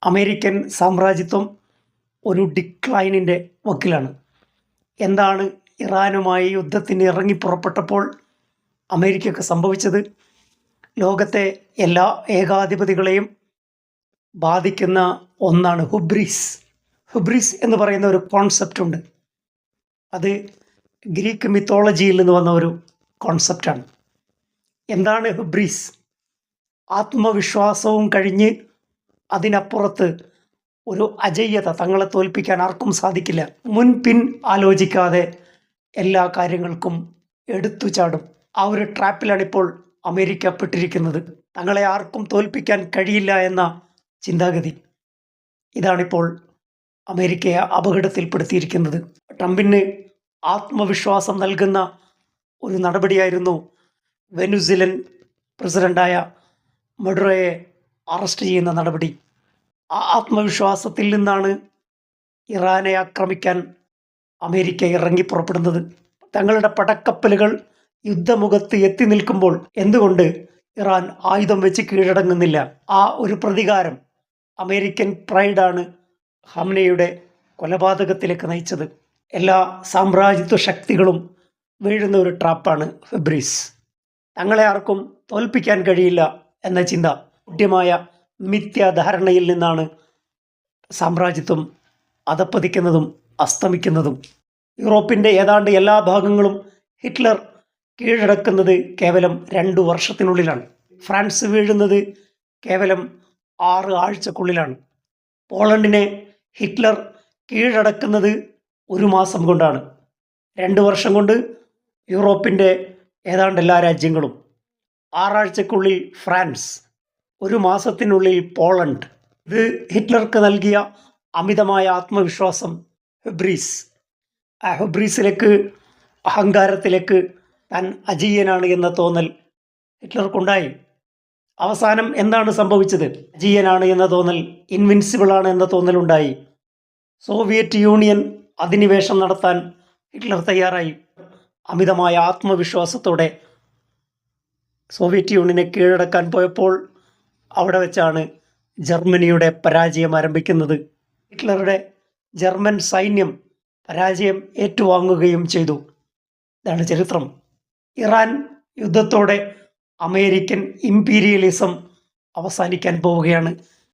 American സാമ്രാജ്യത്വം ഒരു ഡിക്ലൈനിൻ്റെ വക്കിലാണ്. എന്താണ് ഇറാനുമായി യുദ്ധത്തിന് ഇറങ്ങിപ്പുറപ്പെട്ടപ്പോൾ അമേരിക്കക്ക് സംഭവിച്ചത്? ലോകത്തെ എല്ലാ ഏകാധിപതികളെയും ബാധിക്കുന്ന ഒന്നാണ് ഹുബ്രീസ്. ഹുബ്രീസ് എന്ന് പറയുന്ന ഒരു കോൺസെപ്റ്റ് ഉണ്ട്. അത് ഗ്രീക്ക് മിത്തോളജിയിൽ നിന്ന് വന്ന ഒരു കോൺസെപ്റ്റാണ്. എന്താണ് ഹുബ്രീസ്? ആത്മവിശ്വാസവും കഴിഞ്ഞ് അതിനപ്പുറത്ത് ഒരു അജയ്യത, തങ്ങളെ തോൽപ്പിക്കാൻ ആർക്കും സാധിക്കില്ല. മുൻപിൻ ആലോചിക്കാതെ എല്ലാ കാര്യങ്ങൾക്കും എടുത്തു ചാടും. ആ ഒരു ട്രാപ്പിലാണിപ്പോൾ അമേരിക്ക പെട്ടിരിക്കുന്നത്. തങ്ങളെ ആർക്കും തോൽപ്പിക്കാൻ കഴിയില്ല എന്ന ചിന്താഗതി. ഇതാണിപ്പോൾ അമേരിക്കയെ അപകടത്തിൽപ്പെടുത്തിയിരിക്കുന്നത്. ട്രംപിന് ആത്മവിശ്വാസം നൽകുന്ന ഒരു നടപടിയായിരുന്നു വെനുസിലൻ പ്രസിഡൻ്റായ മഡുറോയെ അറസ്റ്റ് ചെയ്യുന്ന നടപടി. ആ ആത്മവിശ്വാസത്തിൽ നിന്നാണ് ഇറാനെ ആക്രമിക്കാൻ അമേരിക്ക ഇറങ്ങിപ്പുറപ്പെടുന്നത്. തങ്ങളുടെ പടക്കപ്പലുകൾ യുദ്ധമുഖത്ത് എത്തി നിൽക്കുമ്പോൾ എന്തുകൊണ്ട് ഇറാൻ ആയുധം വെച്ച് കീഴടങ്ങുന്നില്ല? ആ ഒരു പ്രതികാരം, അമേരിക്കൻ പ്രൈഡാണ് ഹംനയുടെ കൊലപാതകത്തിലേക്ക് നയിച്ചത്. എല്ലാ സാമ്രാജ്യത്വ ശക്തികളും വീഴുന്ന ഒരു ട്രാപ്പാണ് ഹുബ്രീസ്. തങ്ങളെ ആർക്കും തോൽപ്പിക്കാൻ കഴിയില്ല എന്ന ചിന്ത, കൃത്യമായ മിഥ്യാധാരണയിൽ നിന്നാണ് സാമ്രാജ്യത്വം അധപ്പതിക്കുന്നതും അസ്തമിക്കുന്നതും. യൂറോപ്പിൻ്റെ ഏതാണ്ട് എല്ലാ ഭാഗങ്ങളും ഹിറ്റ്ലർ കീഴടക്കുന്നത് കേവലം 2 വർഷത്തിനുള്ളിലാണ്. ഫ്രാൻസ് വീഴുന്നത് കേവലം 6 ആഴ്ചക്കുള്ളിലാണ്. പോളണ്ടിനെ ഹിറ്റ്ലർ കീഴടക്കുന്നത് 1 മാസം കൊണ്ടാണ്. 2 വർഷം കൊണ്ട് യൂറോപ്പിൻ്റെ ഏതാണ്ട് എല്ലാ രാജ്യങ്ങളും, 6 ആഴ്ചക്കുള്ളിൽ ഫ്രാൻസ്, 1 മാസത്തിനുള്ളിൽ പോളണ്ട്. ഇത് ഹിറ്റ്ലർക്ക് നൽകിയ അമിതമായ ആത്മവിശ്വാസം, ഹുബ്രീസ്. ആ ഹുബ്രീസിലേക്ക്, അഹങ്കാരത്തിലേക്ക്, താൻ അജീയനാണ് എന്ന തോന്നൽ ഹിറ്റ്ലർക്കുണ്ടായി. അവസാനം എന്താണ് സംഭവിച്ചത്? അജീയനാണ് എന്ന തോന്നൽ, ഇൻവിൻസിബിളാണ് എന്ന തോന്നലുണ്ടായി. സോവിയറ്റ് യൂണിയൻ അധിനിവേശം നടത്താൻ ഹിറ്റ്ലർ തയ്യാറായി. അമിതമായ ആത്മവിശ്വാസത്തോടെ സോവിയറ്റ് യൂണിയനെ കീഴടക്കാൻ പോയപ്പോൾ അവിടെ വെച്ചാണ് ജർമ്മനിയുടെ പരാജയം ആരംഭിക്കുന്നത്. ഹിറ്റ്ലറുടെ ജർമ്മൻ സൈന്യം പരാജയം ഏറ്റുവാങ്ങുകയും ചെയ്തു. ഇതാണ് ചരിത്രം. ഇറാൻ യുദ്ധത്തോടെ അമേരിക്കൻ ഇമ്പീരിയലിസം അവസാനിക്കാൻ പോവുകയാണ്.